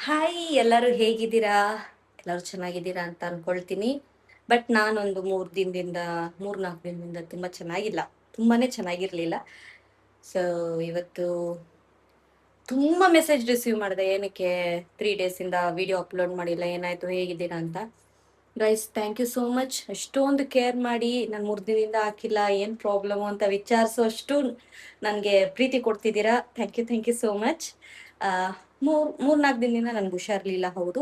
Hi, ಎಲ್ಲರೂ ಹೇಗಿದ್ದೀರಾ? ಎಲ್ಲರೂ ಚೆನ್ನಾಗಿದ್ದೀರಾ ಅಂತ ಅನ್ಕೊಳ್ತೀನಿ. ಬಟ್ ನಾನೊಂದು 3 ದಿನದಿಂದ 3-4 ದಿನದಿಂದ ತುಂಬಾ ಚೆನ್ನಾಗಿಲ್ಲ. ತುಂಬಾನೇ ಚೆನ್ನಾಗಿರ್ಲಿಲ್ಲ. ಸೊ ಇವತ್ತು ತುಂಬಾ ಮೆಸೇಜ್ ರಿಸೀವ್ ಮಾಡಿದೆ. ಏನಕ್ಕೆ 3 ಡೇಸ್ ಇಂದ ವಿಡಿಯೋ ಅಪ್ಲೋಡ್ ಮಾಡಿಲ್ಲ, ಏನಾಯ್ತು, ಹೇಗಿದ್ದೀರಾ ಅಂತ. Guys, thank you so much. ಅಷ್ಟೊಂದು ಕೇರ್ ಮಾಡಿ ನಾನು 3 ದಿನದಿಂದ ಹಾಕಿಲ್ಲ, ಏನ್ ಪ್ರಾಬ್ಲಮ್ ಅಂತ ವಿಚಾರಿಸೋಷ್ಟು ನನಗೆ ಪ್ರೀತಿ ಕೊಡ್ತಿದ್ದೀರಾ. Thank you so much. ಆ, 3-4 ದಿನದಿಂದ ನನ್ಗೆ ಹುಷಾರ್ಲಿಲ್ಲ. ಹೌದು,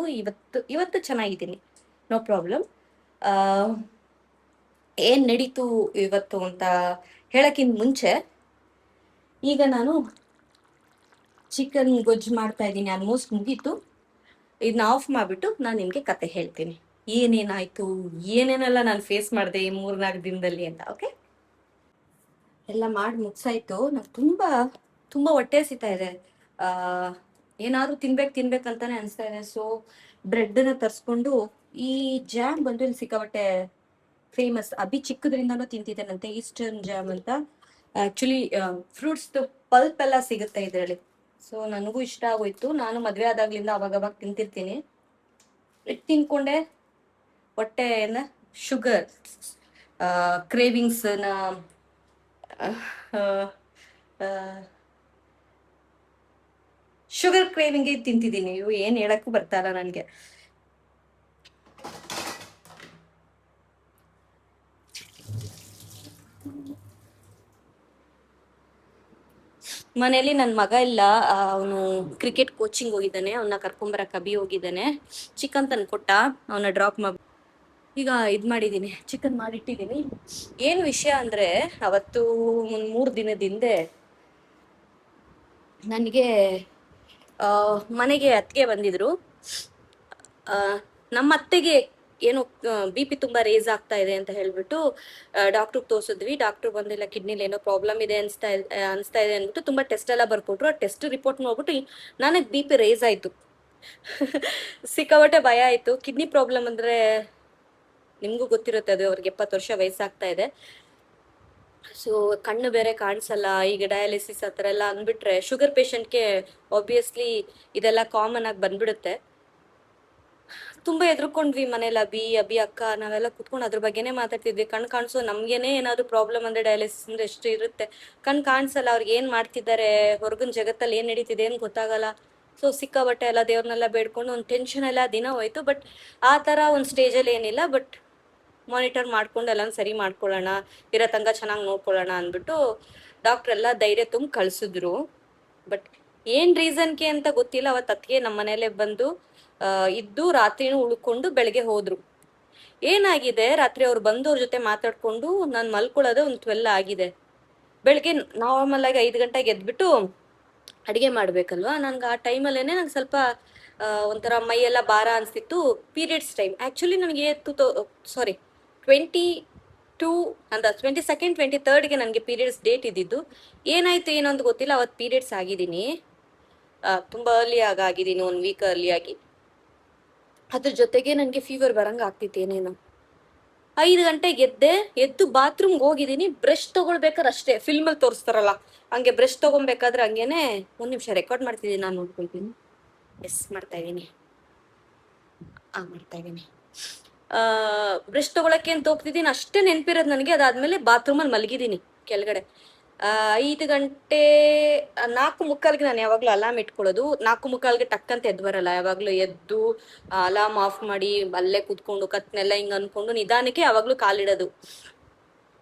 ಇವತ್ತು ಚೆನ್ನಾಗಿದ್ದೀನಿ, ನೋ ಪ್ರಾಬ್ಲಮ್. ಆ ಏನ್ ನಡೀತು ಇವತ್ತು ಅಂತ ಹೇಳಕ್ಕಿಂತ ಮುಂಚೆ, ಈಗ ನಾನು ಚಿಕನ್ ಗೊಜ್ಜು ಮಾಡ್ತಾ ಇದ್ದೀನಿ. ಆಲ್ಮೋಸ್ಟ್ ಮುಗೀತು. ಇದನ್ನ ಆಫ್ ಮಾಡ್ಬಿಟ್ಟು ನಾನು ನಿಮ್ಗೆ ಕತೆ ಹೇಳ್ತೀನಿ, ಏನೇನಾಯ್ತು, ಏನೇನೆಲ್ಲ ನಾನು ಫೇಸ್ ಮಾಡಿದೆ ಈ 3-4 ದಿನದಲ್ಲಿ ಅಂತ. ಓಕೆ, ಎಲ್ಲ ಮಾಡಿ ಮುಗ್ಸಾಯ್ತು. ನಂಗೆ ತುಂಬಾ ತುಂಬಾ ಹೊಟ್ಟೆ ಹಸಿತಾ ಇದೆ. ಆ ಏನಾದ್ರು ತಿನ್ಬೇಕಂತಾನೆ ಅನಿಸ್ತಾ ಇದೆ. ಸೊ ಬ್ರೆಡ್ನ ತರಿಸ್ಕೊಂಡು, ಈ ಜಾಮ್ ಬಂದು ಇಲ್ಲಿ ಸಿಕ್ಕಾಬಟ್ಟೆ ಫೇಮಸ್. ಅಭಿ ಚಿಕ್ಕದ್ರಿಂದನೂ ತಿಂತಿದ್ದೇನಂತೆ, ಈಸ್ಟರ್ನ್ ಜಾಮ್ ಅಂತ. ಆಕ್ಚುಲಿ ಫ್ರೂಟ್ಸ್ ಪಲ್ಪ್ ಎಲ್ಲ ಸಿಗುತ್ತೆ ಇದರಲ್ಲಿ. ಸೊ ನನಗೂ ಇಷ್ಟ ಆಗೋಯ್ತು. ನಾನು ಮದ್ವೆ ಆದಾಗ್ಲಿಂದ ಅವಾಗ ತಿಂತಿರ್ತೀನಿ. ತಿನ್ಕೊಂಡೆ ಹೊಟ್ಟೆನ ಶುಗರ್ ಕ್ರೇವಿಂಗ್ಸ್ನ ಶುಗರ್ ಕ್ರೇವಿಂಗ್ ತಿಂತಿದ್ದೀನಿ. ಇವು ಏನ್ ಹೇಳಕ್ಕೂ ಬರ್ತಾ ಇಲ್ಲ ನನ್ಗೆ. ಮನೇಲಿ ನನ್ ಮಗ ಇಲ್ಲ, ಅವನು ಕ್ರಿಕೆಟ್ ಕೋಚಿಂಗ್ ಹೋಗಿದ್ದಾನೆ. ಅವನ್ನ ಕರ್ಕೊಂಬರಕ್ ಅಭಿ ಹೋಗಿದ್ದಾನೆ. ಚಿಕನ್ ತಂದು ಕೊಟ್ಟ, ಅವನ್ನ ಡ್ರಾಪ್ ಮಾಡಿ ಈಗ ಇದ್ ಮಾಡಿದೀನಿ, ಚಿಕನ್ ಮಾಡಿಟ್ಟಿದೀನಿ. ಏನ್ ವಿಷಯ ಅಂದ್ರೆ, ಅವತ್ತು 3 ದಿನದ ಹಿಂದೆ ನನಗೆ ಮನೆಗೆ ಅತ್ತಿಗೆ ಬಂದಿದ್ರು. ನಮ್ಮ ಅತ್ತೆಗೆ ಏನು BP ತುಂಬಾ ರೇಸ್ ಆಗ್ತಾ ಇದೆ ಅಂತ ಹೇಳ್ಬಿಟ್ಟು ಡಾಕ್ಟರ್ ತೋರಿಸಿದ್ವಿ. ಡಾಕ್ಟರ್ ಬಂದಿಲ್ಲ, ಕಿಡ್ನಿಲಿ ಏನೋ ಪ್ರಾಬ್ಲಮ್ ಇದೆ ಅನ್ಸ್ತಾ ಇದೆ ಅಂದ್ಬಿಟ್ಟು ತುಂಬಾ ಟೆಸ್ಟ್ ಎಲ್ಲ ಬರ್ಕೊಟ್ರು. ಆ ಟೆಸ್ಟ್ ರಿಪೋರ್ಟ್ ನೋಡ್ಬಿಟ್ಟು ನನಗೆ BP ರೇಸ್ ಆಯ್ತು. ಸಿಕ್ಕಾಬಟ್ಟೆ ಭಯ ಆಯ್ತು. ಕಿಡ್ನಿ ಪ್ರಾಬ್ಲಮ್ ಅಂದ್ರೆ ನಿಮ್ಗೂ ಗೊತ್ತಿರುತ್ತೆ, ಅದು ಅವ್ರಿಗೆ 70 ವರ್ಷ ವಯಸ್ಸಾಗ್ತಾ ಇದೆ. ಸೊ ಕಣ್ಣು ಬೇರೆ ಕಾಣಿಸಲ್ಲ. ಈಗ ಡಯಾಲಿಸಿಸ್ ಆ ಥರ ಎಲ್ಲ ಅಂದ್ಬಿಟ್ರೆ ಶುಗರ್ ಪೇಷಂಟ್ಗೆ ಆಬ್ವಿಯಸ್ಲಿ ಇದೆಲ್ಲ ಕಾಮನ್ ಆಗಿ ಬಂದ್ಬಿಡುತ್ತೆ. ತುಂಬಾ ಎದ್ರುಕೊಂಡ್ವಿ ಮನೇಲಿ. ಅಭಿ ಅಕ್ಕ ನಾವೆಲ್ಲ ಕುತ್ಕೊಂಡು ಅದ್ರ ಬಗ್ಗೆನೇ ಮಾತಾಡ್ತಿದ್ವಿ. ಕಣ್ ಕಾಣಿಸೋ ನಮ್ಗೇನೆ ಏನಾದ್ರು ಪ್ರಾಬ್ಲಮ್ ಅಂದ್ರೆ ಡಯಾಲಿಸಿಸ್ ಅಂದ್ರೆ ಎಷ್ಟು ಇರುತ್ತೆ. ಕಣ್ ಕಾಣಿಸಲ್ಲ, ಅವ್ರಿಗೆ ಏನ್ ಮಾಡ್ತಿದ್ದಾರೆ, ಹೊರಗಿನ ಜಗತ್ತಲ್ಲಿ ಏನ್ ನಡೀತಿದೆ ಏನ್ ಗೊತ್ತಾಗಲ್ಲ. ಸೊ ಸಿಕ್ಕಾಬಟ್ಟೆ ಎಲ್ಲ ದೇವ್ರನ್ನೆಲ್ಲ ಬೇಡ್ಕೊಂಡು ಒಂದು ಟೆನ್ಷನ್ ಎಲ್ಲ ದಿನ ಹೋಯ್ತು. ಬಟ್ ಆ ತರ ಒಂದು ಸ್ಟೇಜಲ್ಲಿ ಏನಿಲ್ಲ. ಬಟ್ ಮಾನಿಟರ್ ಮಾಡ್ಕೊಂಡು ಎಲ್ಲ ಸರಿ ಮಾಡ್ಕೊಳ್ಳೋಣ, ಇರೋ ತನಕ ಚೆನ್ನಾಗಿ ನೋಡ್ಕೊಳ್ಳೋಣ ಅಂದ್ಬಿಟ್ಟು ಡಾಕ್ಟರ್ ಎಲ್ಲ ಧೈರ್ಯ ತುಂಬ ಕಳ್ಸಿದ್ರು. ಬಟ್ ಏನ್ ರೀಸನ್ಗೆ ಅಂತ ಗೊತ್ತಿಲ್ಲ. ಅವತ್ತು ಅತ್ತಿಗೆ ನಮ್ಮ ಮನೇಲೆ ಬಂದು ಇದ್ದು ರಾತ್ರಿನೂ ಉಳ್ಕೊಂಡು ಬೆಳಗ್ಗೆ ಹೋದ್ರು. ಏನಾಗಿದೆ, ರಾತ್ರಿ ಅವ್ರು ಬಂದು ಅವ್ರ ಜೊತೆ ಮಾತಾಡ್ಕೊಂಡು ನಾನು ಮಲ್ಕೊಳ್ಳೋದು ಒಂದು 12 ಆಗಿದೆ. ಬೆಳಗ್ಗೆ ನಾರ್ಮಲ್ ಆಗಿ 5 ಗಂಟೆಗೆ ಎದ್ಬಿಟ್ಟು ಅಡಿಗೆ ಮಾಡ್ಬೇಕಲ್ವಾ. ನನ್ಗೆ ಆ ಟೈಮಲ್ಲೇನೆ ನಂಗೆ ಸ್ವಲ್ಪ ಒಂಥರ ಮೈಯೆಲ್ಲ ಭಾರ ಅನ್ಸ್ತಿತ್ತು. ಪೀರಿಯಡ್ಸ್ ಟೈಮ್ ಆಕ್ಚುಲಿ ನನಗೆ ಸಾರಿ 22 ಅಂತ 22nd 23rdಗೆ ನನಗೆ ಪೀರಿಯಡ್ಸ್ ಡೇಟ್ ಇದ್ದಿದ್ದು. ಏನಾಯ್ತು ಏನೊಂದು ಗೊತ್ತಿಲ್ಲ, ಅವತ್ತು ಪೀರಿಯಡ್ಸ್ ಆಗಿದ್ದೀನಿ. ತುಂಬಾ ಅರ್ಲಿ ಆಗಿದ್ದೀನಿ, 1 ವೀಕ್ ಅರ್ಲಿ ಆಗಿ. ಅದ್ರ ಜೊತೆಗೆ ನನಗೆ ಫೀವರ್ ಬರಂಗ ಆಗ್ತಿತ್ತು ಏನೇನೋ. 5 ಗಂಟೆಗೆ ಎದ್ದು ಬಾತ್ರೂಮ್ಗೆ ಹೋಗಿದ್ದೀನಿ. ಬ್ರಷ್ ತಗೊಳ್ಬೇಕಾದ್ರೆ ಅಷ್ಟೇ, ಫಿಲ್ಮಲ್ಲಿ ತೋರಿಸ್ತಾರಲ್ಲ ಹಂಗೆ ಬ್ರಷ್ ತಗೊಬೇಕಾದ್ರೆ ಹಂಗೇನೆ. 1 ನಿಮಿಷ ರೆಕಾರ್ಡ್ ಮಾಡ್ತಿದ್ದೀನಿ, ನಾನು ನೋಡ್ಕೊಳ್ತೀನಿ. ಎಸ್, ಮಾಡ್ತಾ ಇದ್ದೀನಿ. ಬ್ರಷ್ ತಗೊಳಕ್ಕೆ ಅಂತ ಹೋಗ್ತಿದ್ದೀನಿ, ಅಷ್ಟೇ ನೆನ್ಪಿರೋದು ನನಗೆ. ಅದಾದ್ಮೇಲೆ ಬಾತ್ರೂಮಲ್ಲಿ ಮಲಗಿದ್ದೀನಿ ಕೆಳಗಡೆ. 5 ಗಂಟೆ 4:45ಗೆ ನಾನು ಯಾವಾಗ್ಲೂ ಅಲಾರ್ಮ್ ಇಟ್ಕೊಳ್ಳೋದು. 4:45ಗೆ ಟಕ್ಕಂತ ಎದ್ದು ಬರಲ್ಲ. ಯಾವಾಗ್ಲೂ ಎದ್ದು ಅಲಾರ್ಮ್ ಆಫ್ ಮಾಡಿ ಅಲ್ಲೇ ಕೂತ್ಕೊಂಡು ಕತ್ನೆಲ್ಲ ಹಿಂಗ್ ಅನ್ಕೊಂಡು ನಿಧಾನಕ್ಕೆ ಯಾವಾಗ್ಲೂ ಕಾಲಿಡೋದು.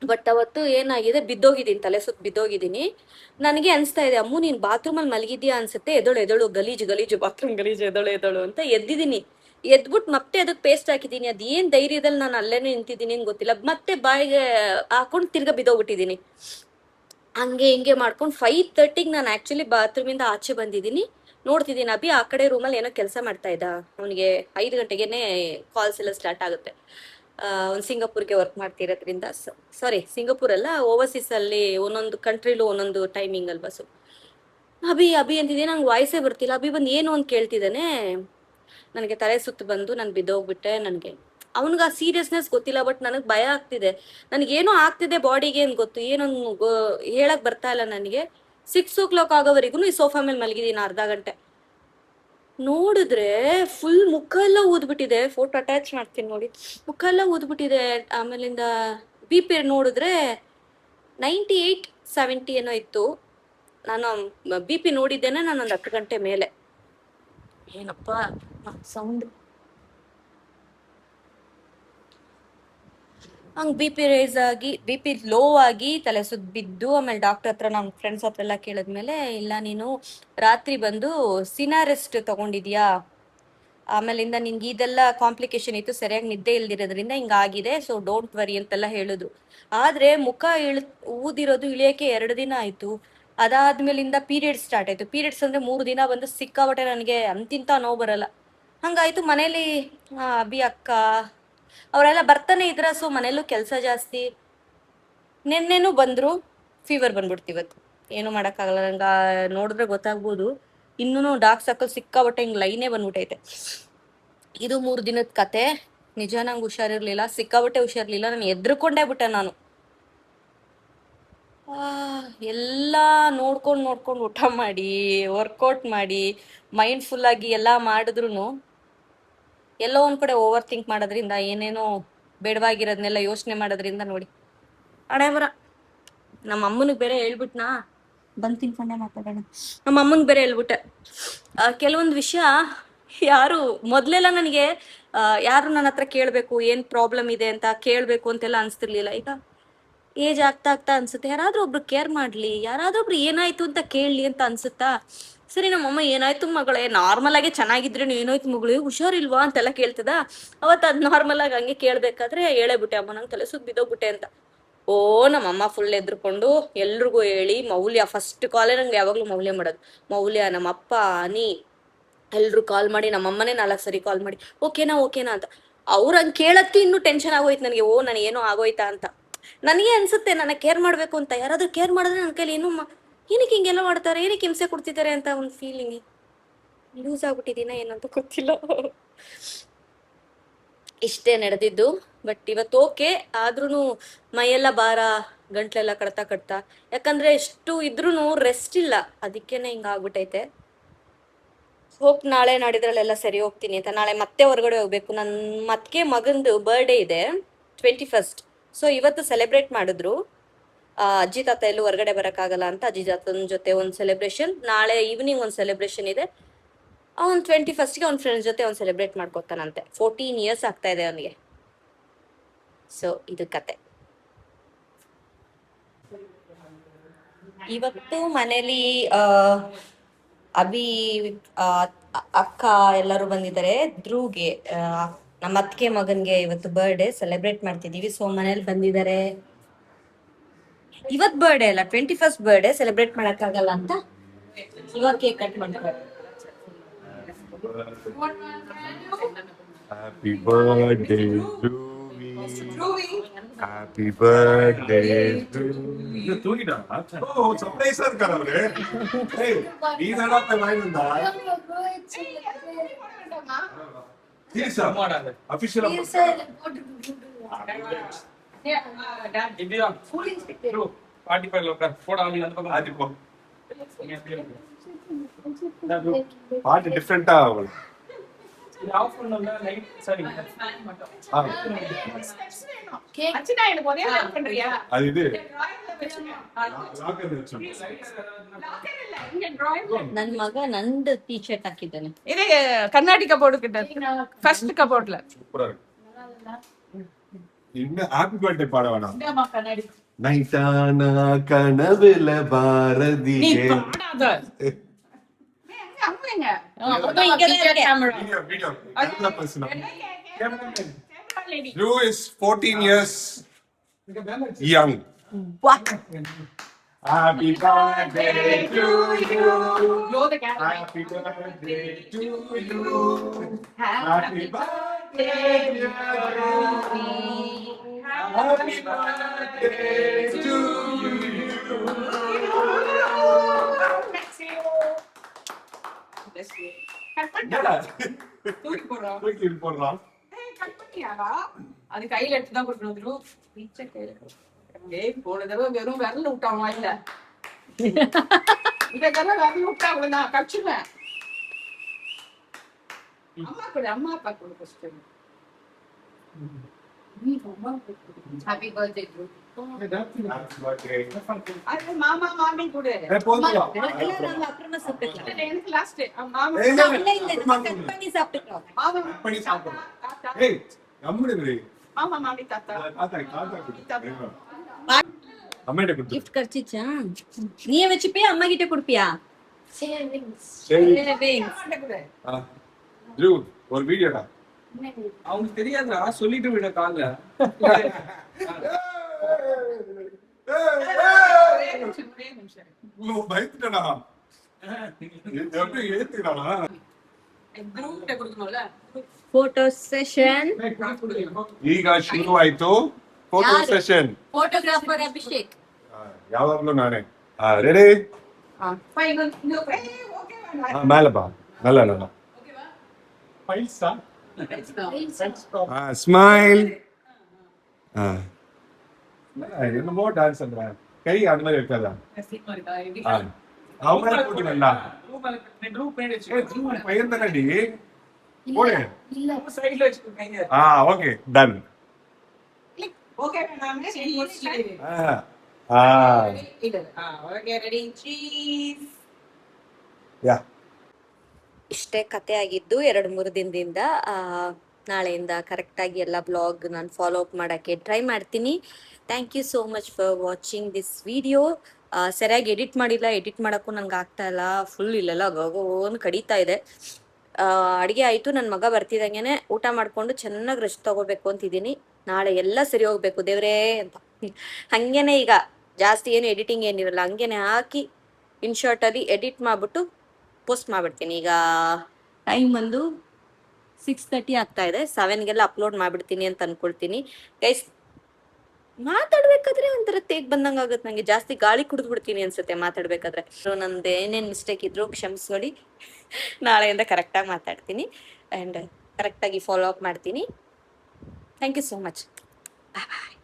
ಬಟ್ ಅವತ್ತು ಏನಾಗಿದೆ, ಬಿದ್ದೋಗಿದ್ದೀನಿ, ತಲೆ ಸುತ್ತ ಬಿದ್ದೋಗಿದ್ದೀನಿ. ನನಗೆ ಅನ್ಸ್ತಾ ಇದೆ, ಅಮ್ಮು ನೀನ್ ಬಾತ್ರೂಮಲ್ಲಿ ಮಲಗಿದ್ಯಾ ಅನ್ಸುತ್ತೆ, ಎದಳು ಗಲೀಜು ಬಾತ್ರೂಮ್ ಗಲೀಜು, ಎದಳು ಅಂತ ಎದ್ದಿದ್ದೀನಿ. ಎದ್ಬಿಟ್ಟು ಮತ್ತೆ ಅದಕ್ಕೆ ಪೇಸ್ಟ್ ಹಾಕಿದ್ದೀನಿ. ಅದೇನ್ ಧೈರ್ಯದಲ್ಲಿ ನಾನು ಅಲ್ಲೇನೆ ನಿಂತಿದ್ದೀನಿ ಅಂತ ಗೊತ್ತಿಲ್ಲ. ಮತ್ತೆ ಬಾಯಿಗೆ ಹಾಕೊಂಡು ತಿರ್ಗಾ ಬಿದ್ದೋಗ್ಬಿಟ್ಟಿದ್ದೀನಿ. ಹಂಗೆ ಹಿಂಗೆ ಮಾಡ್ಕೊಂಡು 5:30ಗೆ ನಾನು ಆಕ್ಚುಲಿ ಬಾತ್ರೂಮಿಂದ ಆಚೆ ಬಂದಿದ್ದೀನಿ. ನೋಡ್ತಿದ್ದೀನಿ ಅಭಿ ಆ ಕಡೆ ರೂಮಲ್ಲಿ ಏನೋ ಕೆಲಸ ಮಾಡ್ತಾ ಇದ್ದ. ಅವನಿಗೆ 5 ಗಂಟೆಗೆನೆ ಕಾಲ್ಸ್ ಎಲ್ಲ ಸ್ಟಾರ್ಟ್ ಆಗುತ್ತೆ. ಅವ್ನು ಸಿಂಗಾಪುರ್ಗೆ ವರ್ಕ್ ಮಾಡ್ತಿರೋದ್ರಿಂದ, ಸಾರಿ ಸಿಂಗಾಪುರ್ ಅಲ್ಲ, ಓವರ್ಸೀಸ್ ಅಲ್ಲಿ ಒಂದೊಂದು ಕಂಟ್ರಿಲೂ ಒಂದೊಂದು ಟೈಮಿಂಗ್ ಅಲ್ವಾ. ಸೊ ಅಭಿ ಅಂತಿದ್ದೆ, ನಂಗೆ ವಾಯ್ಸೇ ಬರ್ತಿಲ್ಲ. ಅಭಿ ಬಂದು ಏನು ಅಂತ ಕೇಳ್ತಿದ್ದಾನೆ. ನನಗೆ ತಲೆ ಸುತ್ತು ಬಂದು ನಾನು ಬಿದ್ದೋಗ್ಬಿಟ್ಟೆ. ನನಗೆ ಅವನಿಗೆ ಆ ಸೀರಿಯಸ್ನೆಸ್ ಗೊತ್ತಿಲ್ಲ, ಬಟ್ ನನಗೆ ಭಯ ಆಗ್ತಿದೆ. ನನಗೇನೋ ಆಗ್ತಿದೆ ಬಾಡಿಗೆ ಅಂತ ಗೊತ್ತು, ಏನೊಂದು ಹೇಳಕ್ ಬರ್ತಾ ಇಲ್ಲ ನನಗೆ. 6 o'clock ಆಗೋವರೆಗೂ ಈ ಸೋಫಾ ಮೇಲೆ ಮಲಗಿದ್ದೀನಿ ಅರ್ಧ ಗಂಟೆ. ನೋಡಿದ್ರೆ ಫುಲ್ ಮುಖ ಎಲ್ಲ ಊದ್ಬಿಟ್ಟಿದೆ. ಫೋಟೋ ಅಟ್ಯಾಚ್ ಮಾಡ್ತೀನಿ ನೋಡಿ. ಮುಖ ಎಲ್ಲ ಊದ್ಬಿಟ್ಟಿದೆ. ಆಮೇಲಿಂದ BP ನೋಡಿದ್ರೆ 98-70 ಏನೋ ಇತ್ತು. ನಾನು BP ನೋಡಿದ್ದೇನೆ ನಾನು ಒಂದು 10 ಗಂಟೆ ಮೇಲೆ. ಏನಪ್ಪ ಸೌಂಡ್. ಹಂಗೆ BP ರೈಸ್ ಆಗಿ, BP ಲೋ ಆಗಿ ತಲೆ ಸುತ್ತ ಬಿದ್ದು, ಆಮೇಲೆ ಡಾಕ್ಟರ್ ಹತ್ರ ನಮ್ಮ ಫ್ರೆಂಡ್ಸ್ ಹತ್ರ ಎಲ್ಲ ಕೇಳಿದ್ಮೇಲೆ, ಇಲ್ಲ ನೀನು ರಾತ್ರಿ ಬಂದು ಸಿನಾರೆಸ್ಟ್ ತಗೊಂಡಿದ್ಯಾ, ಆಮೇಲಿಂದ ನಿನ್ಗೆ ಇದೆಲ್ಲ ಕಾಂಪ್ಲಿಕೇಶನ್ ಇತ್ತು, ಸರಿಯಾಗಿ ನಿದ್ದೆ ಇಲ್ದಿರೋದ್ರಿಂದ ಹಿಂಗಾಗಿದೆ, ಸೊ ಡೋಂಟ್ ವರಿ ಅಂತೆಲ್ಲ ಹೇಳಿದ್ರು. ಆದ್ರೆ ಮುಖ ಊದಿರೋದು ಇಳಿಯಕ್ಕೆ 2 ದಿನ ಆಯ್ತು. ಅದಾದ್ಮೇಲಿಂದ ಪೀರಿಯಡ್ಸ್ ಸ್ಟಾರ್ಟ್ ಆಯ್ತು. ಪೀರಿಯಡ್ಸ್ ಅಂದ್ರೆ 3 ದಿನ ಬಂದು ಸಿಕ್ಕಾಬಟ್ಟೆ ನನಗೆ ಅಂತಿಂತ ನೋವು ಬರಲ್ಲ. ಹಂಗಾಯ್ತು. ಮನೇಲಿ ಅಭಿ ಅಕ್ಕ ಅವರೆಲ್ಲ ಬರ್ತಾನೆ ಇದ್ರ, ಸೊ ಮನೇಲೂ ಕೆಲಸ ಜಾಸ್ತಿ. ನಿನ್ನೆನೂ ಬಂದ್ರು, ಫೀವರ್ ಬಂದ್ಬಿಡ್ತು ಇವತ್ತು. ಏನು ಮಾಡೋಕ್ಕಾಗಲ್ಲ. ನಂಗೆ ನೋಡಿದ್ರೆ ಗೊತ್ತಾಗ್ಬೋದು, ಇನ್ನೂ ಡಾರ್ಕ್ ಸರ್ಕಲ್ ಸಿಕ್ಕಾಬಟ್ಟೆ ಹಿಂಗೆ ಲೈನೇ ಬಂದ್ಬಿಟ್ಟೈತೆ. ಇದು 3 ದಿನದ ಕತೆ. ನಿಜ ನಂಗೆ ಹುಷಾರಿರ್ಲಿಲ್ಲ, ಸಿಕ್ಕಾಬಟ್ಟೆ ಹುಷಾರಿರ್ಲಿಲ್ಲ. ನಾನು ಎದ್ರುಕೊಂಡೇ ಬಿಟ್ಟೆ. ನಾನು ಎಲ್ಲ ನೋಡ್ಕೊಂಡು ಊಟ ಮಾಡಿ, ವರ್ಕೌಟ್ ಮಾಡಿ, ಮೈಂಡ್ಫುಲ್ ಆಗಿ ಎಲ್ಲ ಮಾಡಿದ್ರು ಎಲ್ಲೋ ಒಂದ್ ಕಡೆ ಓವರ್ ಥಿಂಕ್ ಮಾಡೋದ್ರಿಂದ, ಏನೇನೋ ಬೇಡವಾಗಿರೋದನ್ನೆಲ್ಲ ಯೋಚನೆ ಮಾಡೋದ್ರಿಂದ ನೋಡಿ ಹಣೆ ಬರ. ನಮ್ಮ ಅಮ್ಮನಿಗೆ ಬೇರೆ ಹೇಳ್ಬಿಟ್ನಾ, ಬಂದು ತಿನ್ಕೊಂಡೆ ಮಾತಾಡೋಣ. ನಮ್ಮ ಅಮ್ಮನಿಗೆ ಬೇರೆ ಹೇಳ್ಬಿಟ್ಟೆ ಕೆಲವೊಂದು ವಿಷಯ. ಯಾರು ಮೊದಲೆಲ್ಲ ನನಗೆ ಯಾರು ನನ್ನ ಹತ್ರ ಕೇಳಬೇಕು, ಏನು ಪ್ರಾಬ್ಲಮ್ ಇದೆ ಅಂತ ಕೇಳಬೇಕು ಅಂತೆಲ್ಲ ಅನಿಸ್ತಿರ್ಲಿಲ್ಲ. ಈಗ ಏಜ್ ಆಗ್ತಾ ಅನ್ಸುತ್ತೆ, ಯಾರಾದ್ರೂ ಒಬ್ರು ಕೇರ್ ಮಾಡ್ಲಿ, ಯಾರಾದ್ರೂ ಒಬ್ರು ಏನಾಯ್ತು ಅಂತ ಕೇಳಲಿ ಅಂತ ಅನ್ಸುತ್ತಾ. ಸರಿ, ನಮ್ಮಮ್ಮ ಏನಾಯ್ತು ಮಗಳೇ, ನಾರ್ಮಲ್ ಆಗಿ ಚೆನ್ನಾಗಿದ್ರೆ ಏನಾಯ್ತು ಮಗಳೇ, ಹುಷಾರಿಲ್ವಾ ಅಂತೆಲ್ಲ ಕೇಳ್ತದ. ಅವತ್ತು ಅದು ನಾರ್ಮಲ್ ಆಗಿ ಹಂಗೆ ಕೇಳ್ಬೇಕಾದ್ರೆ ಹೇಳೇಬಿಟ್ಟೆ, ಅಮ್ಮ ನಂಗೆ ತಲೆ ಸುತ್ತ ಬಿದ್ದೋಗ್ಬಿಟ್ಟೆ ಅಂತ. ಓ, ನಮ್ಮಮ್ಮ ಫುಲ್ ಎದ್ರುಕೊಂಡು ಎಲ್ರಿಗೂ ಹೇಳಿ, ಮೌಲ್ಯ ಫಸ್ಟ್ ಕಾಲೇ ನಂಗೆ ಯಾವಾಗ್ಲೂ ಮೌಲ್ಯ ಮಾಡೋದು. ಮೌಲ್ಯ, ನಮ್ಮಪ್ಪ, ನೀ ಎಲ್ರು ಕಾಲ್ ಮಾಡಿ, ನಮ್ಮಮ್ಮನೇ 4 ಸರಿ ಕಾಲ್ ಮಾಡಿ ಓಕೆನಾ ಅಂತ. ಅವ್ರು ಹಂಗೆ ಕೇಳತ್ತಿ ಇನ್ನೂ ಟೆನ್ಷನ್ ಆಗೋಯ್ತು ನನಗೆ. ಓ, ನನಗೇನೋ ಆಗೋಯ್ತಾ ಅಂತ. ನನಗೆ ಅನ್ಸುತ್ತೆ ನನಗೆ ಕೇರ್ ಮಾಡ್ಬೇಕು ಅಂತ. ಯಾರಾದ್ರೂ ಕೇರ್ ಮಾಡಿದ್ರೆ ನನ್ನ ಕೈಲಿ ಏನಕ್ಕೆ ಹಿಂಗೆಲ್ಲ ಮಾಡ್ತಾರೆ, ಏನಕ್ಕೆ ಹಿಂಸೆ ಕೊಡ್ತಿದ್ದಾರೆ ಅಂತ ಒಂದು ಫೀಲಿಂಗ್. ಲೂಸ್ ಆಗ್ಬಿಟ್ಟಿದ್ದೀನ ಏನಂತ ಗೊತ್ತಿಲ್ಲ. ಇಷ್ಟೇ ನಡೆದಿದ್ದು. ಬಟ್ ಇವತ್ತು ಓಕೆ. ಆದ್ರೂ ಮೈಯೆಲ್ಲ ಭಾರ, ಗಂಟ್ಲೆಲ್ಲ ಕಡ್ತಾ ಯಾಕಂದ್ರೆ ಎಷ್ಟು ಇದ್ರೂ ರೆಸ್ಟ್ ಇಲ್ಲ, ಅದಕ್ಕೇನೆ ಹಿಂಗಾಗ್ಬಿಟ್ಟೈತೆ. ಹೋಪ್ ನಾಳೆ ನಾಡಿದ್ರಲ್ಲೆಲ್ಲ ಸರಿ ಹೋಗ್ತೀನಿ ಅಂತ. ನಾಳೆ ಮತ್ತೆ ಹೊರಗಡೆ ಹೋಗ್ಬೇಕು. ನನ್ನ ಮತ್ಗೆ ಮಗಂದು ಬರ್ಡೇ ಇದೆ 21st. ಸೊ ಇವತ್ತು ಸೆಲೆಬ್ರೇಟ್ ಮಾಡಿದ್ರು. ಅಜ್ಜಿ ತಾತ ಎಲ್ಲೂ ಹೊರಗಡೆ ಬರೋಕ್ಕಾಗಲ್ಲ ಅಂತ ಅಜ್ಜಿ ತಾತನ ಜೊತೆ ಒಂದು ಸೆಲೆಬ್ರೇಷನ್, ನಾಳೆ ಈವ್ನಿಂಗ್ ಒಂದು ಸೆಲೆಬ್ರೇಷನ್ ಇದೆ. ಅವ್ನು 21st ಅವ್ನ ಫ್ರೆಂಡ್ಸ್ ಜೊತೆ ಅವ್ನು ಸೆಲೆಬ್ರೇಟ್ ಮಾಡ್ಕೊತಾನಂತೆ. 14 years ಆಗ್ತಾ ಇದೆ ಅವನಿಗೆ. ಸೊ ಇದು ಕತೆ. ಇವತ್ತು ಮನೇಲಿ ಅಭಿ ಅಕ್ಕ ಎಲ್ಲರೂ ಬಂದಿದ್ದಾರೆ. ಧ್ರುವ್ಗೆ, ನಮ್ಮ ಅತ್ತಿಗೆ ಮಗನ್ಗೆ ಇವತ್ತು ಬರ್ಡೇ ಸೆಲೆಬ್ರೇಟ್ ಮಾಡ್ತಿದೀವಿ. ಸೊ ಮನೇಲಿ ಬಂದಿದ್ದಾರೆ. ಇವತ್ ಬರ್ಡೇ ಅಲ್ಲ, 21st ಬರ್ಡೇ ಸೆಲೆಬ್ರೇಟ್ ಮಾಡಕ್ಕಾಗಲ್ಲ ಅಂತ ಇವಾಗ ಕೇಕ್ ಕಟ್ ಮಾಡ್ತಾರೆ. Happy birthday to me. Happy birthday to you. ತೂಗಿದ? ಓ, ಸರ್ಪ್ರೈಸ್ ಅನ್ಕರ ಅವ್ರೆ. ಏ, ಈ ನಡಪ್ಪ ಮೈನಂದ. ತೀರ್ಸ ಮಾಡಾದೆ. ಅಫಿಷಿಯಲ್ ಇದೆಯಾ? ಪಾರ್ಟಿ ಪೈ ಲೋಕ ಫೋಟೋ ಅಲ್ಲಿ ಅಂತ ಆದಿಪೋ. Party different ಆವಳು. ಯಾವ ಫೋನ್ ಅಲ್ಲ ಲೈಟ್ ಸರಿ ಅದು ಇದೆ. ನನ್ ಮಗ ನಂದು ಟೀ ಶರ್ಟ್ ಹಾಕಿದ್ದಾನೆ. இது கண்ணாடி கபோர்டு கிட்ட ஃபர்ஸ்ட் கபோர்ட்ல சூப்பரா இருக்கு. இன்ன ஹாப்பி பர்த்டே பாட வேணாம். இந்தமா கண்ணாடி நைட்டானா கனவுல பாரதியே. நீ பாடாத. அங்கங்க Video, video. Camera person. Drew is 14 years young. What? Happy birthday to you. blow the candle. Happy birthday to you. Happy birthday dear Drew. Happy birthday to you. தூக்கி போடுறா. தூக்கி போடுறான். கட் பண்ணியாடா? அது கையில எடுத்து தான் கொடுக்கணும் த்ரூ. பீச்ச கையில. ஏய் போன தடவை வெறும் விரல் விட்டாமா இல்ல. இந்த தடவை விரல் விட்டா நான் கடிச்சுவேன். ಅಮ್ಮ ಅಪ್ಪ ಕೊಡು ಫಸ್ಟ್. Happy birthday bro. ಅರೆ ಮಾಮ ಮಾಮಿ ಕೊಡೆ. அப்புறமா சாப்பிட்டுக்கலாம். எனக்கு லாஸ்ட் மாமா இல்ல நம்ம கட் பண்ணி சாப்பிட்டுக்கலாம். மாமா மாமி தாத்தா. அம்மாட்ட கொடுத்து கிஃப்ட் கிடைச்சிச்சா? நீயே வச்சுப்பியா அம்மா கிட்ட கொடுப்பியா? சரி கொடு. ஜூ ஒரு வீடியோடா அவங்களுக்கு தெரியாதுடா, சொல்லிட்டு விட கால்ல. ஒரே நிமிஷம். பயந்துட்டா எப்படி ஏத்துக்கிறானா ಗ್ರೂಪ್ ಕೊಡ್ತೀನಲ್ಲ ಫೋಟೋ ಸೆಷನ್. ಈಗ ಶುರುವಾಯ್ತು ಫೋಟೋ ಯಾರು? ಸೆಷನ್. ಫೋಟೋಗ್ರಾಫರ್ ಅಭಿಷೇಕ್. ಯಾವಾಗ್ಲೂ ನಾನೇ. ರೆಡಿ? ಫೈನ್ ಓಕೆ மேல பா. நல்லா நல்லா. ஸ்மைல். என்னமோ டான்ஸ் பண்ற கை அந்த மாதிரி வைக்காதா? அவங்க போட்டுக்கண்டா பையன் தானடி போடு. சைடுல வச்சுக்கோங்க. Okay done. ಓಕೆ ನಾನು ಓಕೆ ರೆಡಿ ಚೀಸ್. ಯಾ ಇಷ್ಟೇ ಕತೆ ಆಗಿದ್ದು 2-3 ದಿನದಿಂದ. ನಾಳೆಯಿಂದ ಕರೆಕ್ಟಾಗಿ ಎಲ್ಲ ಬ್ಲಾಗ್ ನಾನು ಫಾಲೋ ಅಪ್ ಮಾಡೋಕ್ಕೆ ಟ್ರೈ ಮಾಡ್ತೀನಿ. Thank you so much for watching this video. ಸರಿಯಾಗಿ ಎಡಿಟ್ ಮಾಡಿಲ್ಲ, ಎಡಿಟ್ ಮಾಡೋಕ್ಕೂ ನಂಗೆ ಆಗ್ತಾ ಇಲ್ಲ. ಫುಲ್ ಇಲ್ಲೆಲ್ಲ ಗೋಗೋನ್ ಕಡಿತಾ ಇದೆ. ಅಡುಗೆ ಆಯಿತು, ನನ್ನ ಮಗ ಬರ್ತಿದ್ದಂಗೆ ಊಟ ಮಾಡಿಕೊಂಡು ಚೆನ್ನಾಗಿ ರೆಸ್ಟ್ ತೊಗೋಬೇಕು ಅಂತಿದ್ದೀನಿ. ನಾಳೆ ಎಲ್ಲ ಸರಿ ಹೋಗ್ಬೇಕು ದೇವ್ರೇ ಅಂತ. ಹಾಗೇನೆ ಈಗ ಜಾಸ್ತಿ ಏನು ಎಡಿಟಿಂಗ್ ಏನಿರಲ್ಲ, ಹಂಗೇನೆ ಹಾಕಿ ಇನ್ಶಾರ್ಟಲ್ಲಿ ಎಡಿಟ್ ಮಾಡಿಬಿಟ್ಟು ಪೋಸ್ಟ್ ಮಾಡಿಬಿಡ್ತೀನಿ. ಈಗ ಟೈಮ್ ಒಂದು 6:30 ಆಗ್ತಾ ಇದೆ. 7ಗೆಲ್ಲ ಅಪ್ಲೋಡ್ ಮಾಡಿಬಿಡ್ತೀನಿ ಅಂತ ಅಂದ್ಕೊಳ್ತೀನಿ. ಗೈಸ್ ಮಾತಾಡ್ಬೇಕಾದ್ರೆ ಒಂಥರ ತೇಗ್ ಬಂದಂಗೆ ಆಗುತ್ತೆ ನನಗೆ. ಜಾಸ್ತಿ ಗಾಳಿ ಕುಡಿದ್ಬಿಡ್ತೀನಿ ಅನ್ಸುತ್ತೆ ಮಾತಾಡ್ಬೇಕಾದ್ರೆ. ಸೊ ನಂದು ಏನೇನು ಮಿಸ್ಟೇಕ್ ಇದ್ರು ಕ್ಷಮಿಸ್ಕೊಳ್ಳಿ. ನಾಳೆಯಿಂದ ಕರೆಕ್ಟಾಗಿ ಮಾತಾಡ್ತೀನಿ ಆ್ಯಂಡ್ ಕರೆಕ್ಟಾಗಿ ಫಾಲೋ ಅಪ್ ಮಾಡ್ತೀನಿ. Thank you so much. Bye bye.